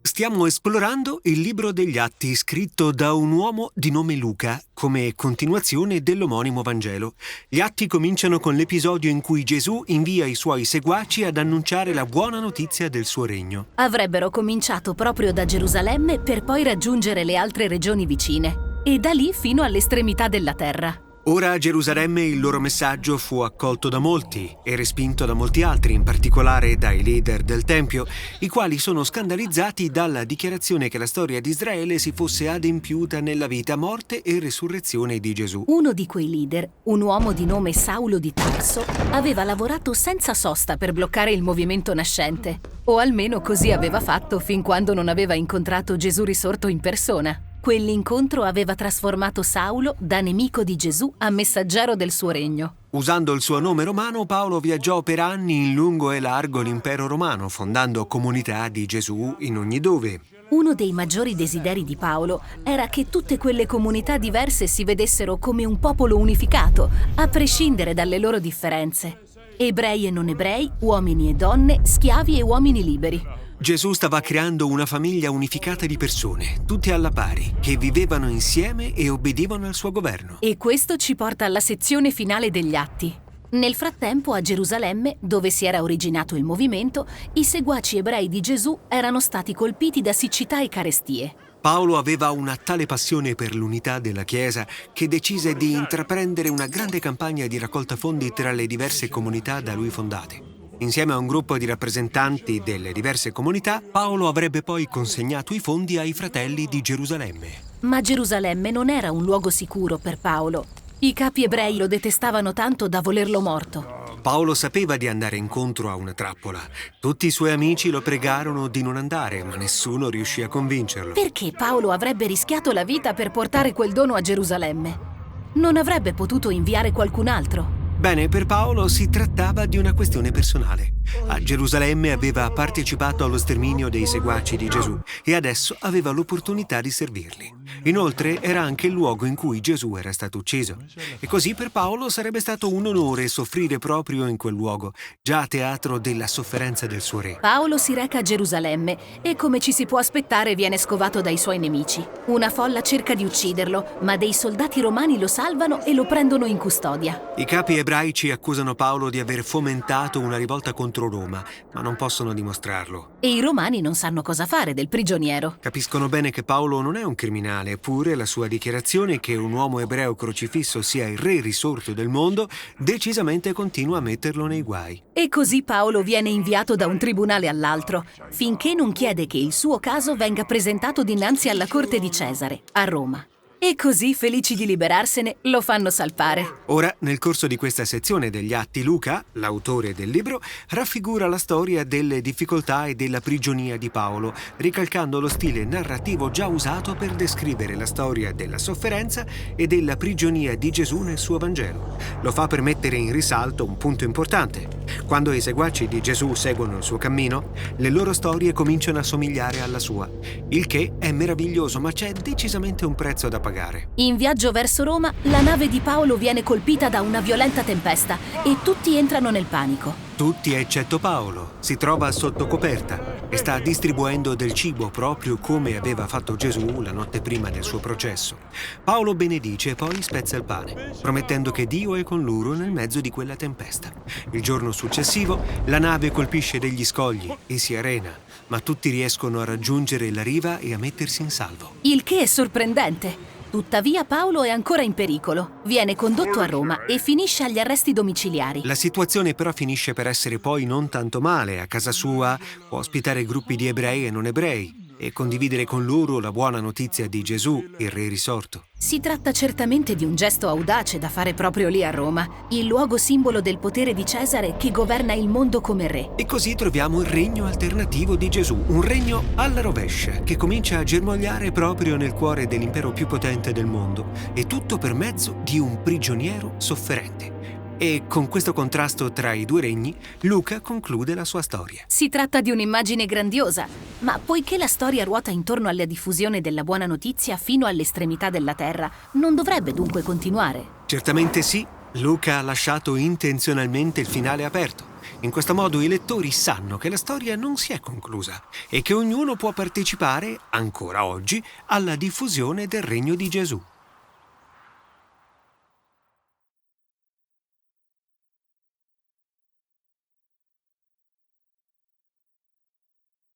Stiamo esplorando il libro degli Atti scritto da un uomo di nome Luca, come continuazione dell'omonimo Vangelo. Gli Atti cominciano con l'episodio in cui Gesù invia i suoi seguaci ad annunciare la buona notizia del suo regno. Avrebbero cominciato proprio da Gerusalemme per poi raggiungere le altre regioni vicine e da lì fino all'estremità della terra. Ora a Gerusalemme il loro messaggio fu accolto da molti e respinto da molti altri, in particolare dai leader del Tempio, i quali sono scandalizzati dalla dichiarazione che la storia di Israele si fosse adempiuta nella vita, morte e risurrezione di Gesù. Uno di quei leader, un uomo di nome Saulo di Tarso, aveva lavorato senza sosta per bloccare il movimento nascente, o almeno così aveva fatto fin quando non aveva incontrato Gesù risorto in persona. Quell'incontro aveva trasformato Saulo da nemico di Gesù a messaggero del suo regno. Usando il suo nome romano, Paolo viaggiò per anni in lungo e largo l'impero romano, fondando comunità di Gesù in ogni dove. Uno dei maggiori desideri di Paolo era che tutte quelle comunità diverse si vedessero come un popolo unificato, a prescindere dalle loro differenze. Ebrei e non ebrei, uomini e donne, schiavi e uomini liberi. Gesù stava creando una famiglia unificata di persone, tutte alla pari, che vivevano insieme e obbedivano al suo governo. E questo ci porta alla sezione finale degli Atti. Nel frattempo, a Gerusalemme, dove si era originato il movimento, i seguaci ebrei di Gesù erano stati colpiti da siccità e carestie. Paolo aveva una tale passione per l'unità della Chiesa che decise di intraprendere una grande campagna di raccolta fondi tra le diverse comunità da lui fondate. Insieme a un gruppo di rappresentanti delle diverse comunità, Paolo avrebbe poi consegnato i fondi ai fratelli di Gerusalemme. Ma Gerusalemme non era un luogo sicuro per Paolo. I capi ebrei lo detestavano tanto da volerlo morto. Paolo sapeva di andare incontro a una trappola. Tutti i suoi amici lo pregarono di non andare, ma nessuno riuscì a convincerlo. Perché Paolo avrebbe rischiato la vita per portare quel dono a Gerusalemme? Non avrebbe potuto inviare qualcun altro? Bene, per Paolo si trattava di una questione personale. A Gerusalemme aveva partecipato allo sterminio dei seguaci di Gesù e adesso aveva l'opportunità di servirli. Inoltre era anche il luogo in cui Gesù era stato ucciso. E così per Paolo sarebbe stato un onore soffrire proprio in quel luogo, già teatro della sofferenza del suo re. Paolo si reca a Gerusalemme e, come ci si può aspettare, viene scovato dai suoi nemici. Una folla cerca di ucciderlo, ma dei soldati romani lo salvano e lo prendono in custodia. I capi ebraici accusano Paolo di aver fomentato una rivolta contro Roma, ma non possono dimostrarlo. E i romani non sanno cosa fare del prigioniero. Capiscono bene che Paolo non è un criminale, eppure la sua dichiarazione che un uomo ebreo crocifisso sia il re risorto del mondo decisamente continua a metterlo nei guai. E così Paolo viene inviato da un tribunale all'altro, finché non chiede che il suo caso venga presentato dinanzi alla corte di Cesare, a Roma. E così, felici di liberarsene, lo fanno salpare. Ora, nel corso di questa sezione degli Atti, Luca, l'autore del libro, raffigura la storia delle difficoltà e della prigionia di Paolo, ricalcando lo stile narrativo già usato per descrivere la storia della sofferenza e della prigionia di Gesù nel suo Vangelo. Lo fa per mettere in risalto un punto importante. Quando i seguaci di Gesù seguono il suo cammino, le loro storie cominciano a somigliare alla sua, il che è meraviglioso, ma c'è decisamente un prezzo da pagare. In viaggio verso Roma, la nave di Paolo viene colpita da una violenta tempesta e tutti entrano nel panico. Tutti eccetto Paolo. Si trova sotto coperta e sta distribuendo del cibo proprio come aveva fatto Gesù la notte prima del suo processo. Paolo benedice e poi spezza il pane, promettendo che Dio è con loro nel mezzo di quella tempesta. Il giorno successivo la nave colpisce degli scogli e si arena, ma tutti riescono a raggiungere la riva e a mettersi in salvo. Il che è sorprendente. Tuttavia Paolo è ancora in pericolo. Viene condotto a Roma e finisce agli arresti domiciliari. La situazione però finisce per essere poi non tanto male. A casa sua può ospitare gruppi di ebrei e non ebrei e condividere con loro la buona notizia di Gesù, il re risorto. Si tratta certamente di un gesto audace da fare proprio lì a Roma, il luogo simbolo del potere di Cesare che governa il mondo come re. E così troviamo il regno alternativo di Gesù, un regno alla rovescia che comincia a germogliare proprio nel cuore dell'impero più potente del mondo, e tutto per mezzo di un prigioniero sofferente. E con questo contrasto tra i due regni, Luca conclude la sua storia. Si tratta di un'immagine grandiosa, ma poiché la storia ruota intorno alla diffusione della buona notizia fino all'estremità della terra, non dovrebbe dunque continuare? Certamente sì. Luca ha lasciato intenzionalmente il finale aperto. In questo modo i lettori sanno che la storia non si è conclusa e che ognuno può partecipare, ancora oggi, alla diffusione del regno di Gesù.